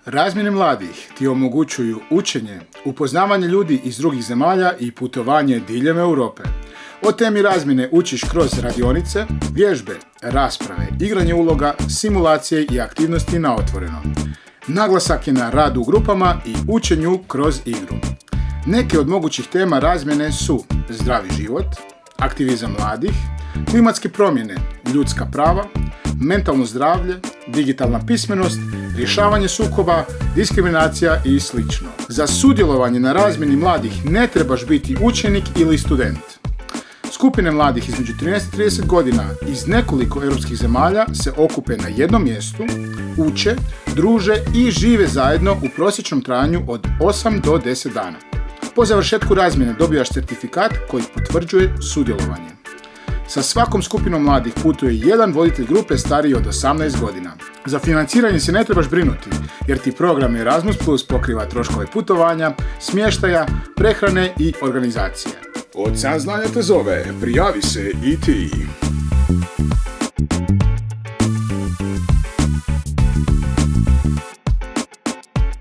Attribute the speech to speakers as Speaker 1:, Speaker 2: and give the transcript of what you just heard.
Speaker 1: Razmjene mladih ti omogućuju učenje, upoznavanje ljudi iz drugih zemalja i putovanje diljem Europe. O temi razmjene učiš kroz radionice, vježbe, rasprave, igranje uloga, simulacije i aktivnosti na otvorenom. Naglasak je na radu u grupama i učenju kroz igru. Neke od mogućih tema razmjene su zdravi život, aktivizam mladih, klimatske promjene, ljudska prava, mentalno zdravlje, digitalna pismenost, rješavanje sukoba, diskriminacija i sl. Za sudjelovanje na razmjeni mladih ne trebaš biti učenik ili student. Skupine mladih između 13 i 30 godina iz nekoliko europskih zemalja se okupe na jednom mjestu, uče, druže i žive zajedno u prosječnom trajanju od 8 do 10 dana. Po završetku razmjene dobivaš certifikat koji potvrđuje sudjelovanje. Sa svakom skupinom mladih putuje jedan voditelj grupe stariji od 18 godina. Za financiranje se ne trebaš brinuti, jer ti program Erasmus Plus pokriva troškove putovanja, smještaja, prehrane i organizacije. Ocean znanja te zove, prijavi se i ti!